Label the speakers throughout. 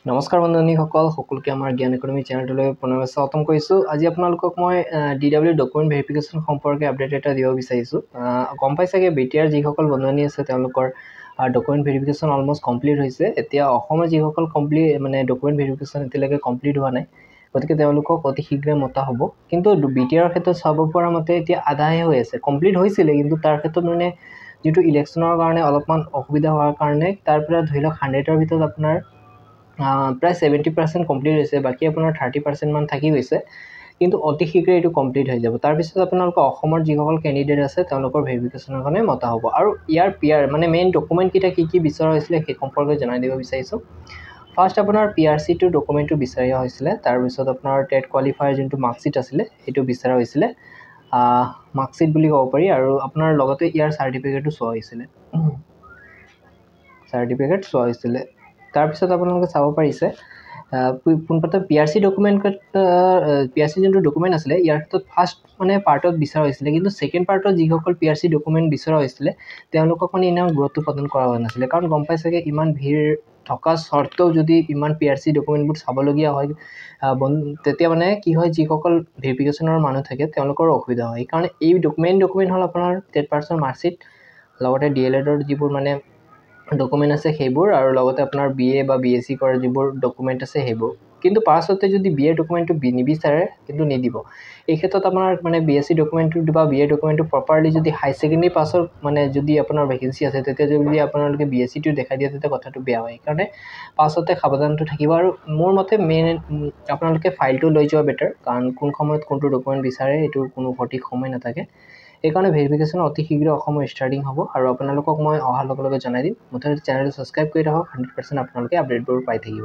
Speaker 1: নমস্কাৰ বন্ধুসকল সকলোকে আমাৰ জ্ঞান ইকনমি চেনেললৈ পুনৰ স্বাগতম কৰিছোঁ। আজি আপোনালোকক মই DW ডকুমেণ্ট ভেৰিফিকেশ্যন সম্পৰ্কে আপডেট এটা দিব বিচাৰিছোঁ। গম পাই চাগে BTR যিসকল বন্ধু আছে তেওঁলোকৰ ডকুমেণ্ট ভেৰিফিকেশ্যন অলমষ্ট কমপ্লিট হৈছে। এতিয়া অসমৰ যিসকল ডকুমেণ্ট ভেৰিফিকেশ্যন এতিয়ালৈকে কমপ্লিট হোৱা নাই, গতিকে তেওঁলোকক অতি শীঘ্ৰে মতা হ'ব। কিন্তু BTR ক্ষেত্ৰত চাব পৰা মতে এতিয়া আধাহে হৈ আছে, কমপ্লিট হৈছিলে কিন্তু তাৰ ক্ষেত্ৰত যিটো ইলেকশ্যনৰ কাৰণে অলপমান অসুবিধা হোৱাৰ কাৰণে তাৰ পৰা ধৰি লওক 100ৰ ভিতৰত আপোনাৰ প্ৰায় 70% কমপ্লিট হৈছে, বাকী আপোনাৰ 30% মান থাকি গৈছে, কিন্তু অতি শীঘ্ৰে এইটো কমপ্লিট হৈ যাব। তাৰপিছত আপোনালোকৰ অসমৰ যিসকল কেণ্ডিডেট আছে তেওঁলোকৰ ভেৰিফিকেশ্যনৰ কাৰণে মতা হ'ব। আৰু ইয়াৰ PR মেইন ডকুমেণ্টকেইটা কি বিচৰা হৈছিলে সেই সম্পৰ্কে জনাই দিব বিচাৰিছোঁ। ফাৰ্ষ্ট আপোনাৰ PRC-টোৰ ডকুমেণ্টটো বিচাৰা হৈছিলে, তাৰপিছত আপোনাৰ টেট কোৱালিফায়াৰ যোনটো মাৰ্কশ্বিট আছিলে সেইটো বিচৰা হৈছিলে, মাৰ্কশ্বিট বুলি ক'ব পাৰি, আৰু আপোনাৰ লগতে ইয়াৰ চাৰ্টিফিকেটো চোৱা হৈছিলে। তাৰপিছত আপোনালোকে চাব পাৰিছে পোনপ্ৰথমে PRC যোনটো ডকুমেণ্ট আছিলে ইয়াৰ ক্ষেত্ৰত ফাৰ্ষ্ট পাৰ্টত বিচৰা হৈছিলে, কিন্তু ছেকেণ্ড পাৰ্টত যিসকল PRC ডকুমেণ্ট বিচৰা হৈছিলে তেওঁলোকক ইমান গুৰুত্ব প্ৰদান কৰা হোৱা নাছিলে। কাৰণ গম পাই চাগে ইমান ভিৰ থকা স্বত্তেও যদি ইমান PRC ডকুমেণ্টবোৰ চাবলগীয়া হয়, তেতিয়া কি হয়, যিসকল ভেৰিফিকেশ্যনৰ মানুহ থাকে তেওঁলোকৰ অসুবিধা হয়। সেইকাৰণে এই মেইন ডকুমেণ্ট হ'ল আপোনাৰ টেট পাছৰ মাৰ্কশ্বিট, লগতে DL-এডৰ যিবোৰ ডকুমেণ্ট আছে সেইবোৰ, আৰু লগতে আপোনাৰ BA বা BSc কৰা যিবোৰ ডকুমেণ্ট আছে সেইবোৰ। কিন্তু পাছতে যদি BA ডকুমেণ্টটো নিবিচাৰে কিন্তু নিদিব। এই ক্ষেত্ৰত আপোনাৰ BSc ডকুমেণ্টটো বা BA ডকুমেণ্টটো প্ৰপাৰলি যদি হাই ছেকেণ্ডেৰী পাছৰ যদি আপোনাৰ ভেকেঞ্চি আছে, তেতিয়া যদি আপোনালোকে BSc-টো দেখাই দিয়ে তেতিয়া কথাটো বেয়া হয়। সেইকাৰণে পাছতে সাৱধানটো থাকিব। আৰু মোৰ মতে আপোনালোকে ফাইলটো লৈ যোৱা বেটাৰ, কাৰণ কোন সময়ত কোনটো ডকুমেণ্ট বিচাৰে এইটো কোনো সঠিক সময় নাথাকে। সেইকাৰণে ভেৰিফিকেশ্যন অতি শীঘ্ৰে অসমৰ ষ্টাৰ্টিং হ'ব, আৰু আপোনালোকক মই অহাৰ লগে লগে জনাই দিম। মুঠতে চেনেলটো ছাবস্ক্ৰাইব কৰি ৰাখক, 100% আপোনালোকে আপডেটবোৰ পাই থাকিব।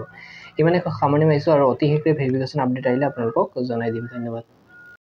Speaker 1: ইমানে সামৰণি মাৰিছোঁ, আৰু অতি শীঘ্ৰে ভেৰিফিকেশ্যন আপডেট আহিলে আপোনালোকক জনাই দিম। ধন্যবাদ।